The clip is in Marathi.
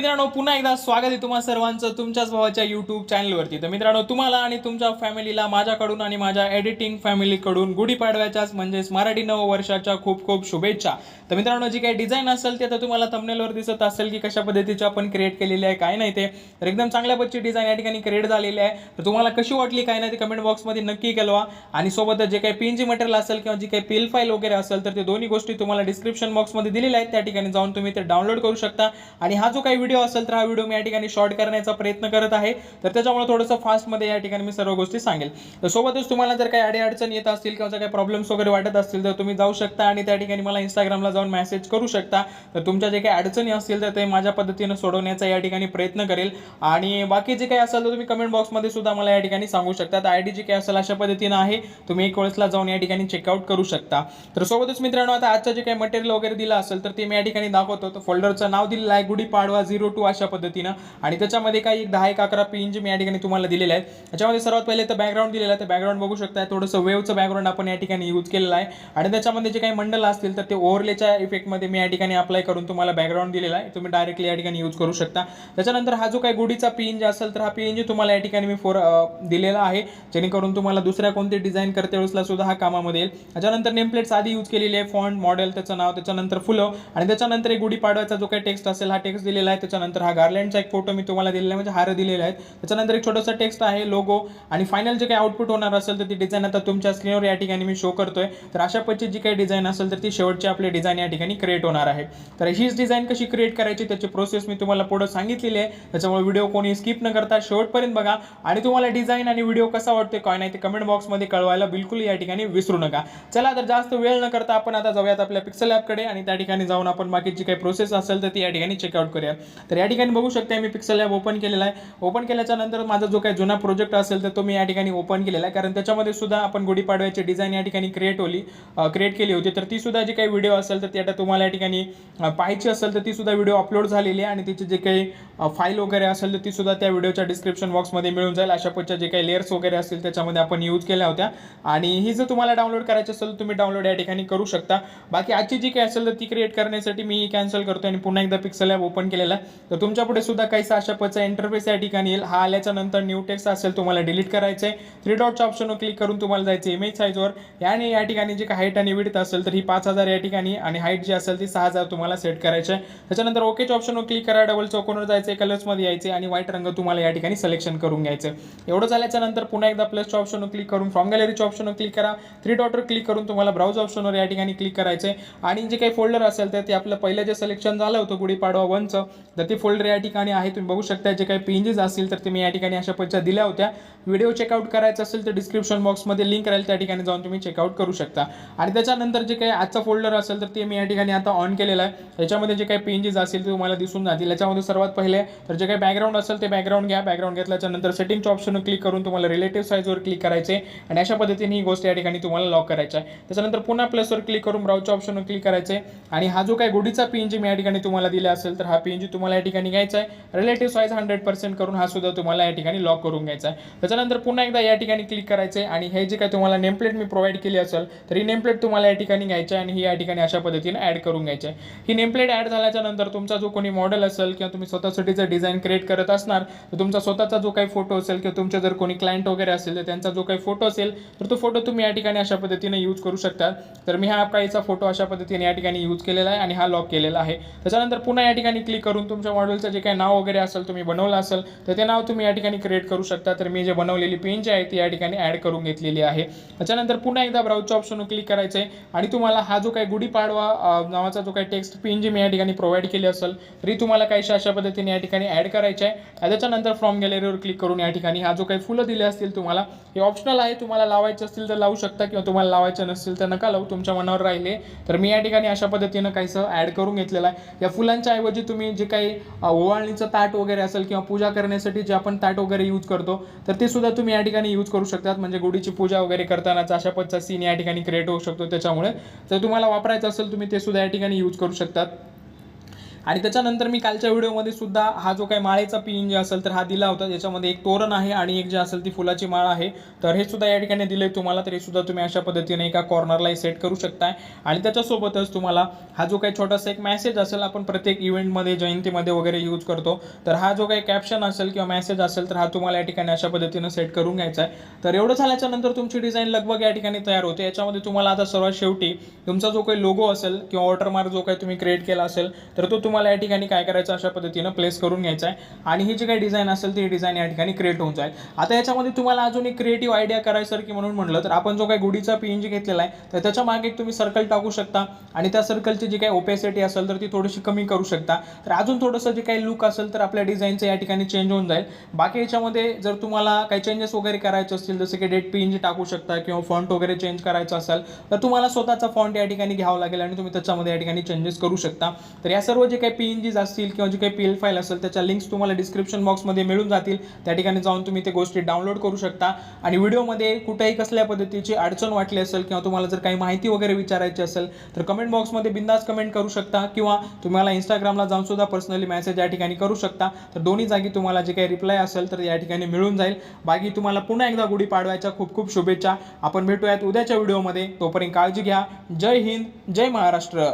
मित्रांनो पुन्हा एकदा स्वागत आहे तुम्हा सर्वांचं तुमच्याच भावाच्या YouTube चॅनलवरती। तर मित्रांनो तुम्हाला आणि तुमच्या फॅमिलीला माझ्याकडून आणि माझ्या एडिटिंग फॅमिलीकडून गुढीपाडव्याच्याच म्हणजेच मराठी नववर्षाच्या खूप खूप शुभेच्छा। तर मित्रांनो जी काही डिझाइन असेल ते तर तुम्हाला थंबनेलवर दिसत असेल की कशा पद्धतीचे आपण क्रिएट केलेले आहे काय नाही ते। तर एकदम चांगल्या पद्धतीची डिझाइन या ठिकाणी क्रिएट झालेली आहे। तर तुम्हाला कशी वाटली काय नाही ते कमेंट बॉक्समध्ये नक्की कळवा आणि सोबत जे काही पीएनजी मटेरियल असेल किंवा जी काही पीएल फाईल वगैरे असेल तर ते दोन्ही गोष्टी तुम्हाला डिस्क्रिप्शन बॉक्समध्ये दिलेल्या आहेत, त्या ठिकाणी जाऊन तुम्ही ते डाउनलोड करू शकता। आणि हा जो काही व्हिडिओ असेल तर हा व्हिडिओ मी या ठिकाणी शॉर्ट करण्याचा प्रयत्न करत आहे, तर त्याच्यामुळे थोडंसं फास्ट मध्ये या ठिकाणी मी सर्व गोष्टी सांगेल। तर सोबतच तुम्हाला जर काही अडचण येत असतील किंवा काही प्रॉब्लेम्स वगैरे वाटत असतील तर तुम्ही जाऊ शकता आणि त्या ठिकाणी मला इंस्टाग्रामला जाऊन मेसेज करू शकता। तर तुमच्या जे काही अडचणी असतील तर ते माझ्या पद्धतीने सोडवण्याचा या ठिकाणी प्रयत्न करेल। आणि बाकी जे काही असेल तर तुम्ही कमेंट बॉक्समध्ये सुद्धा मला या ठिकाणी सांगू शकता। तर आयडी जी काही असेल अशा पद्धतीने आहे, तुम्ही एक वेळेसला जाऊन या ठिकाणी चेकआउट करू शकता। तर सोबतच मित्रांनो आता आजचं जे काही मटेरियल वगैरे दिलं असेल तर ते मी या ठिकाणी दाखवतो। तर फोल्डरचं नाव दिलेलं आहे गुढीपाडवा 02 अशा पद्धतीने आणि त्याच्यामध्ये काही 10 एक 11 पीएनजी मी या ठिकाणी तुम्हाला दिलेले आहेत। त्याच्यामध्ये सर्वात पहिले तर बॅकग्राऊंड दिलेलं आहे, तर बॅकग्राऊंड बघू शकता थोडंसं वेव्हचं बॅकग्राऊंड आपण या ठिकाणी यूज केलेलं आहे आणि त्याच्यामध्ये जे काही मंडल असतील तर ते ओव्हरलेच्या इफेक्टमध्ये मी या ठिकाणी अप्लाय करून तुम्हाला बॅकग्राऊंड दिलेला आहे, तुम्ही डायरेक्टली या ठिकाणी यूज करू शकता। त्याच्यानंतर हा जो काही गुढीचा पीएनजी असेल तर हा पीएनजी तुम्हाला या ठिकाणी मी दिलेला आहे, जेणेकरून तुम्हाला दुसऱ्या कोणती डिझाइन करते वेळेसला सुद्धा हा कामामध्ये येईल। त्याच्यानंतर नेम प्लेट्स आधी यूज केलेली आहे, फॉन्ट मॉडेल त्याचं नाव, त्याच्यानंतर फुलं आणि त्याच्यानंतर एक गुढीपाडव्याचा जो काही टेक्स्ट असेल हा टेक्स्ट दिलेला आहे। त्याच्यानंतर हा गार्लँडचा एक फोटो मी तुम्हाला दिलेला आहे, म्हणजे हार दिलेला आहे। त्याच्यानंतर एक छोटासा टेक्स्ट आहे, लोगो आणि फायनल जे काही आउटपुट होणार असेल तर ती डिझाइन आता तुमच्या स्क्रीनवर या ठिकाणी मी शो करतोय। तर अशा पद्धतीची जी काही डिझाइन असेल तर ती शेवटची आपली डिझाइन या ठिकाणी क्रिएट होणार आहे। तर हीच डिझाइन कशी क्रिएट करायची त्याची प्रोसेस मी तुम्हाला पुढे सांगितलेली आहे, त्याच्यामुळे व्हिडिओ कोणी स्किप न करता शेवटपर्यंत बघा आणि तुम्हाला डिझाइन आणि व्हिडिओ कसा वाटतोय काय नाही ते कमेंट बॉक्समध्ये कळवायला बिलकुल या ठिकाणी विसरू नका। चला तर जास्त वेळ न करता आपण आता जाऊयात आपल्या पिक्सेल ॲपकडे आणि त्या ठिकाणी जाऊन आपण बाकीची काही प्रोसेस असेल तर ती या ठिकाणी चेकआउट करूया। तर या ठिकाणी बघू शकता मी पिक्सेल ॲप ओपन केलेला आहे। ओपन केल्याच्या नंतर माझा जो काही जुना प्रोजेक्ट असेल तर तो मी या ठिकाणी ओपन केलेला आहे, कारण त्याच्यामध्ये सुद्धा आपण गुढीपाडव्याची डिझाइन या ठिकाणी क्रिएट केली होती। तर ती सुद्धा जी काही व्हिडिओ असेल तर ती आता तुम्हाला या ठिकाणी पाहायची असेल तर ती सुद्धा व्हिडिओ अपलोड झालेली आहे आणि तिची जे काही फाईल वगैरे असेल तर ती सुद्धा त्या व्हिडिओच्या डिस्क्रिप्शन बॉक्समध्ये मिळून जाईल। अशा पद्धतीचे जे काही लेयर्स वगैरे असतील त्याच्यामध्ये आपण यूज केल्या होत्या आणि ही जर तुम्हाला डाउनलोड करायची असेल तुम्ही डाउनलोड या ठिकाणी करू शकता। बाकी आजची जी काही असेल तर ती क्रिएट करण्यासाठी मी कॅन्सल करतो आणि पुन्हा एकदा पिक्सेल ॲप ओपन केलेला आहे। तर तुमच्या पुढे सुद्धा काहीसा अशा पद्धतीचा इंटरफेस या ठिकाणी येईल। हा आल्याच्या नंतर न्यू टेक्स्ट असेल तुम्हाला डिलीट करायचं आहे, 3 डॉटच्या ऑप्शनवर क्लिक करून तुम्हाला जायचं इमेज साईजवर आणि या ठिकाणी जे काही हाईट आणि विड्थ असेल तर ही 5000 या ठिकाणी आणि हाईट जी असेल ती 6000 तुम्हाला सेट करायचे आहे। त्याच्यानंतर ओकेच्या ऑप्शनवर क्लिक करा, डबल चौकोनवर जायचं, कलर्समध्ये यायचे आणि व्हाईट रंग तुम्हाला या ठिकाणी सिलेक्शन करून घ्यायचं। एवढं झाल्याच्या नंतर पुन्हा एकदा प्लसच्या ऑप्शनवर क्लिक करून फ्रॉम गॅलरीच्या ऑप्शनवर क्लिक करा, 3 डॉटवर क्लिक करून तुम्हाला ब्राउज ऑप्शनवर या ठिकाणी क्लिक करायचे आणि जे काही फोल्डर असेल तर ते आपलं पहिलं जे सिलेक्शन झालं होतं गुढीपाडवा 1चं तर ते फोल्डर या ठिकाणी आहे, तुम्ही बघू शकता। जे काही पीएनजीज असतील तर ते मी या ठिकाणी अशा पद्धतीच्या दिल्या होत्या। व्हिडिओ चेकआउट करायचा असेल तर डिस्क्रिप्शन बॉक्समध्ये लिंक राहील, त्या ठिकाणी जाऊन तुम्ही चेकआउट करू शकता। आणि त्याच्यानंतर जे काही आजचा फोल्डर असेल तर ते मी या ठिकाणी आता ऑन केलेला आहे। याच्यामध्ये जे काही पीएनजीज असतील ते तुम्हाला दिसून जातील। याच्यामध्ये सर्वात पहिले तर जे काही बॅकग्राऊंड असेल ते बॅकग्राऊंड घ्या, बॅकग्राऊंड घेतल्याच्या नंतर सेटिंगच्या ऑप्शनवर क्लिक करून तुम्हाला रिलेटिव्ह साईजवर क्लिक करायचे आणि अशा पद्धतीने ही गोष्ट या ठिकाणी तुम्हाला लॉक करायची आहे। त्याच्यानंतर पुन्हा प्लसवर क्लिक करून ब्राउजच्या ऑप्शनवर क्लिक करायचे आणि हा जो काही गुढीचा पीएनजी मी या ठिकाणी तुम्हाला दिला असेल तर हा पीएनजी तुम्हाला या ठिकाणी घ्यायचा आहे, रिलेटिव्ह साईज 100% करून हा सुद्धा तुम्हाला या ठिकाणी लॉक करून घ्यायचा आहे। त्याच्यानंतर पुन्हा एकदा या ठिकाणी क्लिक करायचे आणि हे जे काही तुम्हाला नेम प्लेट मी प्रोव्हाइड केली असेल तर ही नेम प्लेट तुम्हाला या ठिकाणी घ्यायची आहे आणि ही या ठिकाणी अशा पद्धतीने ॲड करून घ्यायची आहे। ही नेम प्लेट ॲड झाल्याच्या नंतर तुमचा जो कोणी मॉडेल असेल किंवा तुम्ही स्वतःसाठी जर डिझाइन क्रिएट करत असणार तर तुमचा स्वतःचा जो काही फोटो असेल किंवा तुमचे जर कोणी क्लायंट वगैरे असेल तर त्यांचा जो काही फोटो असेल तर तो फोटो तुम्ही या ठिकाणी अशा पद्धतीने यूज करू शकता। तर मी हा काहीचा फोटो अशा पद्धतीने या ठिकाणी यूज केलेला आहे आणि हा लॉक केलेला आहे। त्याच्यानंतर पुन्हा या ठिकाणी क्लिक करून तुमच्या मॉडेलचं जे काही नाव वगैरे असेल तुम्ही बनवलं असेल तर ते नाव तुम्ही या ठिकाणी क्रिएट करू शकता। तर मी जे बनवलेली पीएनजी आहे ती या ठिकाणी ॲड करून घेतलेली आहे। त्याच्यानंतर पुन्हा एकदा ब्राउजच्या ऑप्शनवर क्लिक करायचं आहे आणि तुम्हाला हा जो काही गुढीपाडवा नावाचा जो काही टेक्स्ट पीएनजी मी या ठिकाणी प्रोव्हाइड केली असेल तरी तुम्हाला काहीशा अशा पद्धतीने या ठिकाणी ॲड करायचे आहे। त्याच्यानंतर फ्रॉम गॅलरीवर क्लिक करून या ठिकाणी हा जो काही फुलं दिले असतील तुम्हाला हे ऑप्शनल आहे, तुम्हाला लावायचे असतील तर लावू शकता किंवा तुम्हाला लावायचे नसतील तर नका लावू, तुमच्या मनावर राहिले। तर मी या ठिकाणी अशा पद्धतीने काहीसं ॲड करून घेतलेलं आहे। या फुलांच्या ऐवजी तुम्ही जे काही ओवाळणीचं ताट वगैरे असेल किंवा पूजा करण्यासाठी जे आपण ताट वगैरे यूज करतो तर ते सुद्धा तुम्ही या ठिकाणी यूज करू शकतात, म्हणजे गुढीची पूजा वगैरे करतानाचा अशा पद्धतीचा सीन या ठिकाणी क्रिएट होऊ शकतो। त्याच्यामुळे जर तुम्हाला वापरायचं असेल तुम्ही ते सुद्धा या ठिकाणी यूज करू शकतात। आणि त्याच्यानंतर मी कालच्या व्हिडिओमध्ये सुद्धा हा जो काही माळेचा PNG असेल तर हा दिला होता, ज्याच्यामध्ये एक तोरण आहे आणि एक जे असेल ती फुलाची माळ आहे. तर हे सुद्धा या ठिकाणी दिले तुम्हाला, तर हे सुद्धा तुम्ही अशा पद्धतीने एका कॉर्नरला सेट करू शकताय. आणि त्याच्यासोबतच तुम्हाला हा जो काही छोटासा एक मेसेज असेल, आपण प्रत्येक इव्हेंटमध्ये जयंतीमध्ये वगैरे यूज करतो, तर हा जो काही कॅप्शन असेल किंवा मेसेज असेल तर हा तुम्हाला या ठिकाणी अशा पद्धतीने सेट करून घ्यायचा आहे. तर एवढं झाल्याच्या नंतर तुमची डिझाईन लगभग या ठिकाणी तयार होते. याच्यामध्ये तुम्हाला आता सर्वात शेवटी तुमचा जो काही लोगो असेल किंवा वॉटरमार्क जो काही तुम्ही क्रिएट केला असेल तर तो तुम्हाला या ठिकाणी काय करायचं, अशा पद्धतीने प्लेस करून घ्यायचा आहे. आणि ही जी काही डिझाईन असेल ती डिझाईन या ठिकाणी क्रिएट होऊन जाईल. आता याच्यामध्ये तुम्हाला अजून एक क्रिएटिव्ह आयडिया करायचं की म्हणून म्हटलं तर आपण जो काही गुढीचा PNG घेतलेला आहे तर त्याच्या मागे एक तुम्ही सर्कल टाकू शकता आणि त्या सर्कलची जी काही ओपेसिटी असेल तर ती थोडीशी कमी करू शकता. तर अजून थोडंसं जे काही लुक असेल तर आपल्या डिझाईनचं या ठिकाणी चेंज होऊन जाईल. बाकी याच्यामध्ये जर तुम्हाला काही चेंजेस वगैरे करायचे असतील, जसं की डेट PNG टाकू शकता किंवा फॉन्ट वगैरे चेंज करायचं असेल तर तुम्हाला स्वतःचा फॉन्ट या ठिकाणी घ्यावा लागेल आणि तुम्ही त्याच्यामध्ये या ठिकाणी चेंजेस करू शकता. तर या सर्व जे काही PNGs असतील किंवा जे काही PL फाईल असेल त्याच्या लिंक्स तुम्हाला डिस्क्रिप्शन बॉक्समध्ये मिळून जातील. त्या ठिकाणी जाऊन तुम्ही ते गोष्टी डाउनलोड करू शकता. आणि व्हिडिओमध्ये कुठेही कसल्या पद्धतीची अडचण वाटली असेल किंवा तुम्हाला जर काही माहिती वगैरे विचारायची असेल तर कमेंट बॉक्समध्ये बिंदास कमेंट करू शकता किंवा तुम्हाला इंस्टाग्रामला जाऊन सुद्धा पर्सनली मेसेज या ठिकाणी करू शकता. तर दोन्ही जागी तुम्हाला जे काही रिप्लाय असेल तर या ठिकाणी मिळून जाईल. बाकी तुम्हाला पुन्हा एकदा गुढीपाडव्याच्या खूप खूप शुभेच्छा. आपण भेटूयात उद्याच्या व्हिडिओमध्ये. तोपर्यंत काळजी घ्या. जय हिंद, जय महाराष्ट्र.